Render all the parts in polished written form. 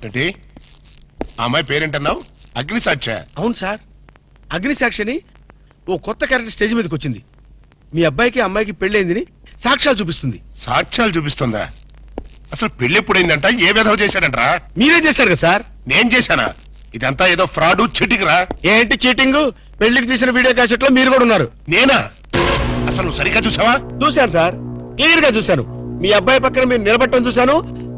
ఏంటి ఆ అమ్మాయి పేరేంటన్నావు? అగ్నిసాక్ష? అవును సార్, అగ్నిసాక్షిని ఓ కొత్త క్యారెక్టర్ స్టేజ్ మీదకి వచ్చింది. మీ అబ్బాయికి అమ్మాయికి పెళ్ళైందని సాక్ష్యాలు చూపిస్తుంది. సాక్ష్యాలు చూపిస్తుందా? అసలు పెళ్లి ఎప్పుడైందంట? ఏ విధవ చేశాడంట్రా? మీరే చేశారు కదా సార్? నేను చేశానా? ఇదంతా ఏదో ఫ్రాడ్ చీటింగ్ రా. ఏంటి చీటింగ్? పెళ్లికి తీసిన వీడియో క్యాసెట్ లో మీరు కూడా ఉన్నారు. నేనా? అసలు నువ్వు సరిగ్గా చూసావా? చూశాను సార్, క్లియర్ గా చూశాను. మీ అబ్బాయి పక్కన మీరు నిలబట్టడం చూశాను.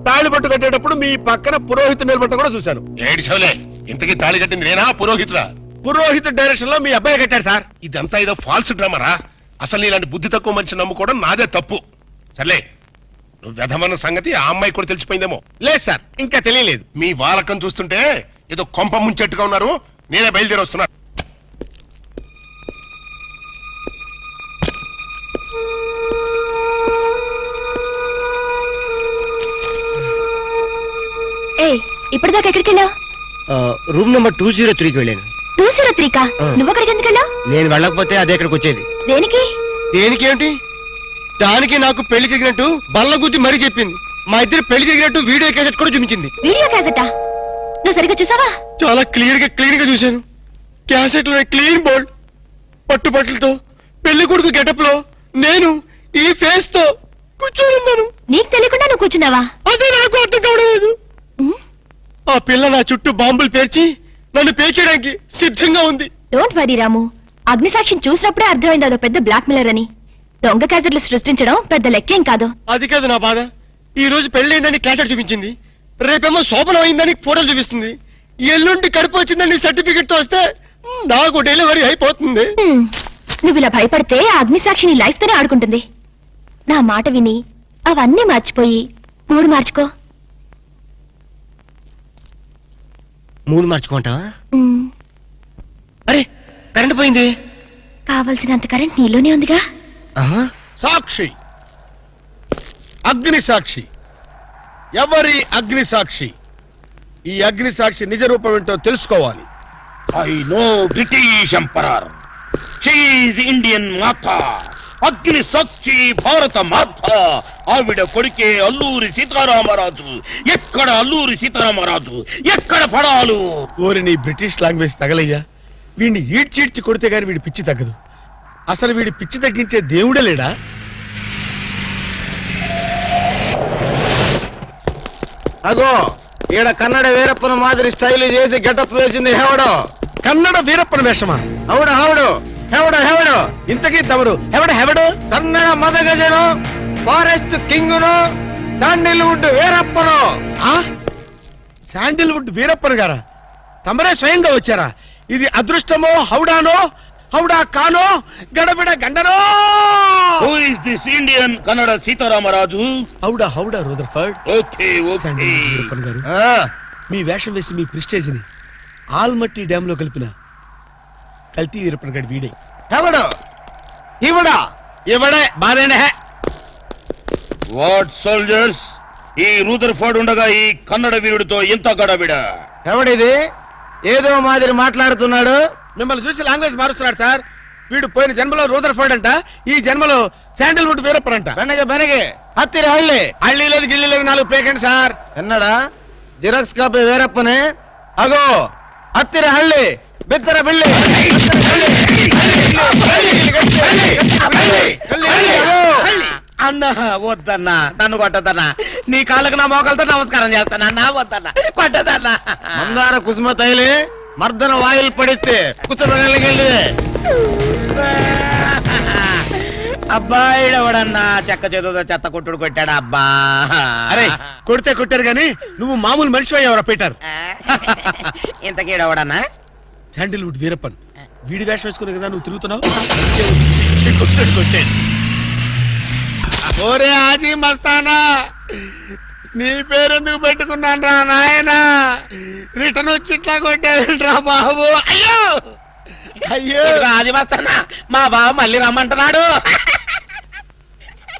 తాళి పట్టు కట్టేటప్పుడు మీ పక్కన పురోహితుడు నిలబట్టడం కూడా చూశాను. ఏడు చవలే, ఇంతకీ తాళి కట్టింది నేనా పురోహితుడా? పురోహితుడు డైరెక్షన్ లో మీ అబ్బాయి కట్టాడు సార్. ఇదంతా ఏదో ఫాల్స్ డ్రామారా. అసలు ఇలాంటి బుద్ధి తక్కువ మంచి నమ్ముకోవడం నాదే తప్పు. సర్లే, నువ్వు వ్యధమన్న సంగతి ఆ అమ్మాయి కూడా తెలిసిపోయిందేమో. లేదు సార్, ఇంకా తెలియలేదు. మీ వాలకం చూస్తుంటే ఏదో కొంప ముంచెట్టుగా ఉన్నారు. నేనే బయలుదేరి వస్తున్నా. ఇప్పటిదాకా ఎక్కడికి వెళ్ళావు? రూమ్ నెంబర్ 203కి వెళ్ళాను. 203కా? నువ్వు అక్కడికి ఎందుకు వెళ్ళావు? నేను వెళ్ళకపోతే అదే ఇక్కడికి వచ్చేది. దేనికి? దేనికి ఏమిటి? దానికి నాకు పెళ్లి జరిగినట్టు బల్ల గుద్ది మరీ చెప్పింది. మా ఇద్దరు పెళ్లి జరిగినట్టు వీడియో క్యాసెట్ కూడా చూపించింది. వీడియో క్యాసెటా? నువ్వు సరిగ్గా చూసావా? చాలా క్లియర్ గా చూశాను. క్యాసెట్ లో క్లీన్ బోల్డ్ పట్టుబట్టలతో పెళ్లి కొడుకు గెటప్ లో నేను ఈ ఫేస్ తో కూర్చొని ఉన్నాను. నీకు తెలియకుండా నువ్వు కూర్చున్నావా? అదే నాకు అర్థం కావడం లేదు. ఆ పిల్ల నా చుట్టూ బాంబులు పేర్చి నన్ను పేర్చడానికి సిద్ధంగా ఉంది. డోంట్ వరీ రాము, అగ్నిసాక్షిని చూసినప్పుడే అర్థమైంది అదో పెద్ద బ్లాక్ మెయిలర్ అని. దొంగ క్యాసెట్లు సృష్టించడం పెద్ద లెక్కేం కాదు. అది కాదు నా బాధ. ఈ రోజు పెళ్ళైందని క్యాసెట్ చూపించింది, రేపేమో శోభనం అయిందని ఫోటోలు చూపిస్తుంది, ఎల్లుండి కడుపు వచ్చిందని సర్టిఫికెట్ తో వస్తే నాకు డెలివరీ అయిపోతుంది. నువ్వు ఇలా భయపడితే ఆ అగ్నిసాక్షిని లైఫ్ తోనే ఆడుకుంటుంది. నా మాట విని అవన్నీ మర్చిపోయి మూడు మార్చుకో. మూడు మార్చుకుంటావా? అరే కరెంట్ పోయింది. కావలసినంత కరెంట్ నీలోనే ఉందిగా. సాక్షి, అగ్ని సాక్షి. ఎవరి అగ్ని సాక్షి? ఈ అగ్ని సాక్షి నిజ రూపం ఏంటో తెలుసుకోవాలి. I know British emperor. She is Indian మాత. అగ్ని సాక్షి భారత మాత. ఆవిడ కొడుకే అల్లూరి సీతారామరాజు. ఎక్కడ అల్లూరి సీతారామరాజు, ఎక్కడ పడాలు? ఓరి నీ బ్రిటిష్ లాంగ్వేజ్ తగలయ్యా. వీడిని ఈడ్చీడ్చి కొడితే గాని వీడి పిచ్చి తగ్గదు. అసలు వీడి పిచ్చి తగ్గించే దేవుడే లేడా? అగో ఈడ కన్నడ వీరప్పన మాదిరి స్టైల్ చేసి గెటప్ వేసింది హెవడో. కన్నడ వీరప్పన వేషమా? హౌడు హౌడు హెవడో హెవడో. ఇంతకీ తమరు హెవడు? కన్నడ మదగజను, ఫారెస్ట్ కింగును, శాండిల్వుడ్ వీరప్పను. శాండిల్వుడ్ వీరప్పన్ గారా? తమరే స్వయంగా వచ్చారా? ఇది అదృష్టమో హౌడానో, హౌడా కానో, గడబిడ గండనో? Who is this Indian Kannada Sitaramaraju? హౌడా Rutherford. Okay okay. Veerappan garu, మీ వేషం వేసి మీ ప్రిస్టేజ్ ని ఆల్మట్టి డ్యామ్ లో కలిపిన కల్తీ వీరప్పన్ గారి వీడే. హెవడో ఇవడా ఇవడే బాధేనే. వాట్ సోల్జర్స్, ఈ రూదర్ఫర్డ్ ఉండగా ఈ కన్నడ వీరుడితో ఎంత గడబిడ? ఎవడిది ఏదో మాదిరి మాట్లాడుతున్నాడు? మిమ్మల్ని చూసి లాంగ్వేజ్ మారుస్తున్నాడు సార్. వీడు పోయిన జన్మలో రూదర్ఫర్డ్ అంట, ఈ జన్మలో శాండిల్వుడ్ వీరప్పన్ అంట. బెనగే హత్తిరి హళ్ళి. హళ్ళీ లేదు గిళ్ళి లేదు, 4 పేకండి సార్. ఎన్నడా జిరాక్స్ కాపీ వీరప్పనే. అగో హత్తిరి హళ్ళి బిత్తర బిల్లి. అన్నా వద్దన్నా, నన్ను కొట్టదన్నా. నీ కాళ్ళకు నా మోకాలతో నమస్కారం చేస్తానన్నా. వద్దన్నా, కొట్టదన్నా. మందార కుసుమ తైలి మర్దన వాయిల్ పడితే కుతురగలిగి. అబ్బాయిడవడన్నా చెక్క చేతుతో చెత్త కొట్టుడు కొట్టాడు. అబ్బా అరే కొడితే కొట్టారు గాని నువ్వు మామూలు మనిషి అయ్యావరా పీటర్? ఇంతకీడవడన్నా శాండిల్వుడ్ వీరప్పన్. వీడి వేషం వేసుకునే కదా నువ్వు తిరుగుతున్నావు. కొట్టాడు. ఓరే ఆజీ మస్తానా, నీ పేరెందుకు పెట్టుకున్నాను రా నాయనా? రిటర్న్ వచ్చి ఇట్లా కొట్టేరా బాబు. అయ్యో అది మస్తానా, మా బావ మళ్ళీ రమ్మంటున్నాడు.